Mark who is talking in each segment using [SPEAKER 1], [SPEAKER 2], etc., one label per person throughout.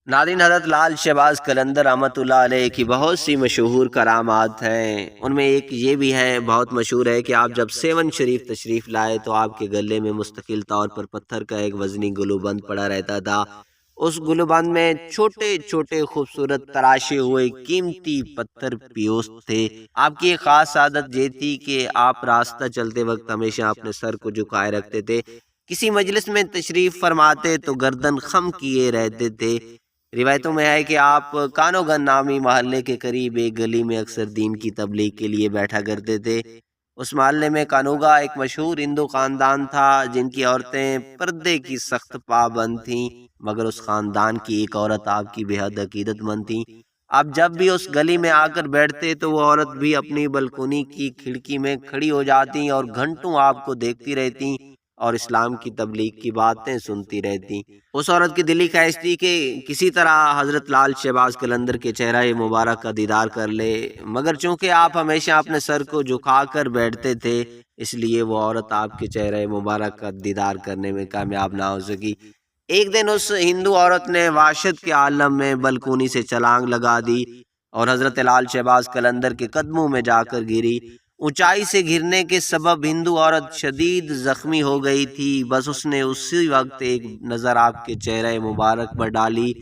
[SPEAKER 1] ناظرین، حضرت لال شہباز قلندر رحمۃ اللہ علیہ کی بہت سی مشہور کرامات ہیں۔ ان میں ایک یہ بھی ہے، بہت مشہور ہے، کہ آپ جب سیون شریف تشریف لائے تو آپ کے گلے میں مستقل طور پر پتھر کا ایک وزنی گلو بند پڑا رہتا تھا۔ اس گلو بند میں چھوٹے چھوٹے خوبصورت تراشے ہوئے قیمتی پتھر پیوست تھے۔ آپ کی ایک خاص عادت یہ تھی کہ آپ راستہ چلتے وقت ہمیشہ اپنے سر کو جھکائے رکھتے تھے۔ کسی مجلس میں تشریف فرماتے تو گردن خم کیے رہتے تھے۔ روایتوں میں ہے کہ آپ کانو گن نامی محلے کے قریب ایک گلی میں اکثر دین کی تبلیغ کے لیے بیٹھا کرتے تھے۔ اس محلے میں کانوگا ایک مشہور ہندو خاندان تھا جن کی عورتیں پردے کی سخت پابند تھیں، مگر اس خاندان کی ایک عورت آپ کی بے حد عقیدت مند تھی۔ آپ جب بھی اس گلی میں آ کر بیٹھتے تو وہ عورت بھی اپنی بلکونی کی کھڑکی میں کھڑی ہو جاتی اور گھنٹوں آپ کو دیکھتی رہتی اور اسلام کی تبلیغ کی باتیں سنتی رہتی۔ اس عورت کی دلی خواہش تھی کہ کسی طرح حضرت لال شہباز قلندر کے چہرہ مبارک کا دیدار کر لے، مگر چونکہ آپ ہمیشہ اپنے سر کو جھکا کر بیٹھتے تھے، اس لیے وہ عورت آپ کے چہرہ مبارک کا دیدار کرنے میں کامیاب نہ ہو سکی۔ ایک دن اس ہندو عورت نے وحشت کے عالم میں بلکونی سے چھلانگ لگا دی اور حضرت لال شہباز قلندر کے قدموں میں جا کر گری۔ اونچائی سے گرنے کے سبب ہندو عورت شدید زخمی ہو گئی تھی۔ بس اس نے اسی وقت ایک نظر آپ کے چہرہ مبارک پر ڈالی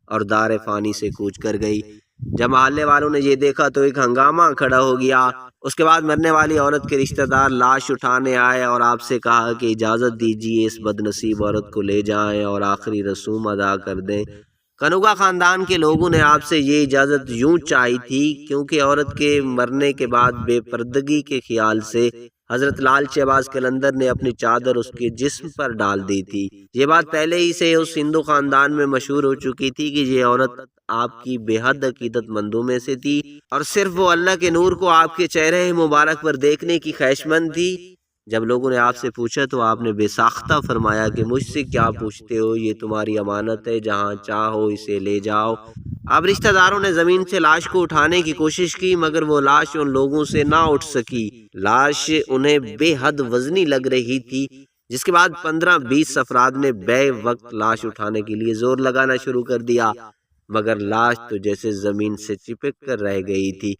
[SPEAKER 1] اور دار فانی سے کوچ کر گئی۔ جب محلے والوں نے یہ دیکھا تو ایک ہنگامہ کھڑا ہو گیا۔ اس کے بعد مرنے والی عورت کے رشتہ دار لاش اٹھانے آئے اور آپ سے کہا کہ اجازت دیجیے اس بد نصیب عورت کو لے جائیں اور آخری رسوم ادا کر دیں۔ کنوگا خاندان کے لوگوں نے آپ سے یہ اجازت یوں چاہی تھی کیونکہ عورت کے مرنے کے بعد بے پردگی کے خیال سے حضرت لال شہباز قلندر نے اپنی چادر اس کے جسم پر ڈال دی تھی۔ یہ بات پہلے ہی سے اس ہندو خاندان میں مشہور ہو چکی تھی کہ یہ عورت آپ کی بے حد عقیدت مندوں میں سے تھی اور صرف وہ اللہ کے نور کو آپ کے چہرے مبارک پر دیکھنے کی خواہش مند تھی۔ جب لوگوں نے آپ سے پوچھا تو آپ نے بے ساختہ فرمایا کہ مجھ سے کیا پوچھتے ہو، یہ تمہاری امانت ہے، جہاں چاہو اسے لے جاؤ۔ اب رشتہ داروں نے زمین سے لاش کو اٹھانے کی کوشش کی مگر وہ لاش ان لوگوں سے نہ اٹھ سکی۔ لاش انہیں بے حد وزنی لگ رہی تھی، جس کے بعد 15-20 افراد نے بے وقت لاش اٹھانے کے لیے زور لگانا شروع کر دیا، مگر لاش تو جیسے زمین سے چپک کر رہ گئی تھی۔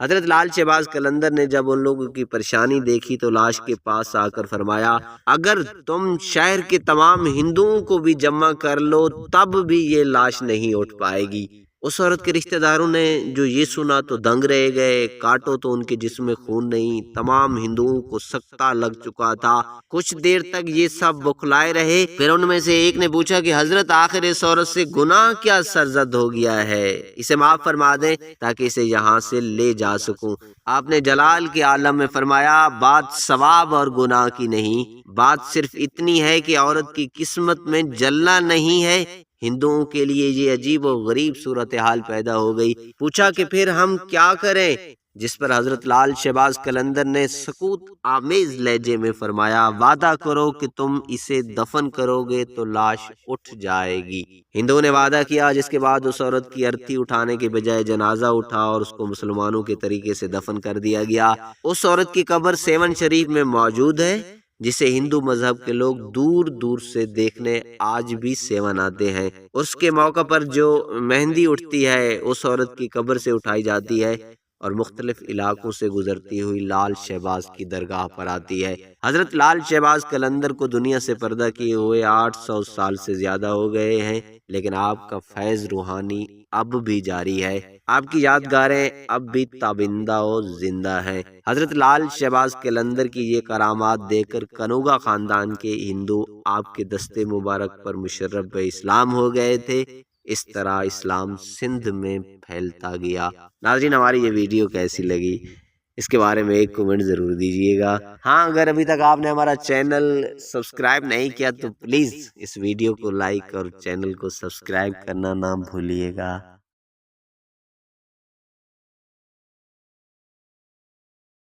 [SPEAKER 1] حضرت لال شہباز قلندر نے جب ان لوگوں کی پریشانی دیکھی تو لاش کے پاس آ کر فرمایا، اگر تم شہر کے تمام ہندوؤں کو بھی جمع کر لو تب بھی یہ لاش نہیں اٹھ پائے گی۔ اس عورت کے رشتہ داروں نے جو یہ سنا تو دنگ رہ گئے۔ کاٹو تو ان کے جسم میں خون نہیں، تمام ہندوؤں کو سکتہ لگ چکا تھا۔ کچھ دیر تک یہ سب بکھلائے رہے، پھر ان میں سے ایک نے پوچھا کہ حضرت آخر اس عورت سے گناہ کیا سرزد ہو گیا ہے، اسے معاف فرما دیں تاکہ اسے یہاں سے لے جا سکوں۔ آپ نے جلال کے عالم میں فرمایا، بات ثواب اور گناہ کی نہیں، بات صرف اتنی ہے کہ عورت کی قسمت میں جلنا نہیں ہے۔ ہندوؤں کے لیے یہ عجیب و غریب صورتحال پیدا ہو گئی۔ پوچھا کہ پھر ہم کیا کریں، جس پر حضرت لال شہباز قلندر نے سکوت آمیز لہجے میں فرمایا، وعدہ کرو کہ تم اسے دفن کرو گے تو لاش اٹھ جائے گی۔ ہندوؤں نے وعدہ کیا، جس کے بعد اس عورت کی ارتھی اٹھانے کے بجائے جنازہ اٹھا اور اس کو مسلمانوں کے طریقے سے دفن کر دیا گیا۔ اس عورت کی قبر سیون شریف میں موجود ہے، جسے ہندو مذہب کے لوگ دور دور سے دیکھنے آج بھی سیون آتے ہیں۔ اس کے موقع پر جو مہندی اٹھتی ہے اس عورت کی قبر سے اٹھائی جاتی ہے اور مختلف علاقوں سے گزرتی ہوئی لال شہباز کی درگاہ پر آتی ہے۔ حضرت لال شہباز قلندر کو دنیا سے پردہ کیے ہوئے 800 سال سے زیادہ ہو گئے ہیں، لیکن آپ کا فیض روحانی اب بھی جاری ہے۔ آپ کی یادگاریں اب بھی تابندہ و زندہ ہیں۔ حضرت لال شہباز قلندر کی یہ کرامات دیکھ کر کنوگا خاندان کے ہندو آپ کے دستے مبارک پر مشرف اسلام ہو گئے تھے۔ اس طرح اسلام سندھ میں پھیلتا گیا۔ ناظرین، ہماری یہ ویڈیو کیسی لگی اس کے بارے میں ایک کومنٹ ضرور دیجیے گا۔ ہاں، اگر ابھی تک آپ نے ہمارا چینل سبسکرائب نہیں کیا تو پلیز اس ویڈیو کو لائک اور چینل کو سبسکرائب کرنا نہ بھولیے گا۔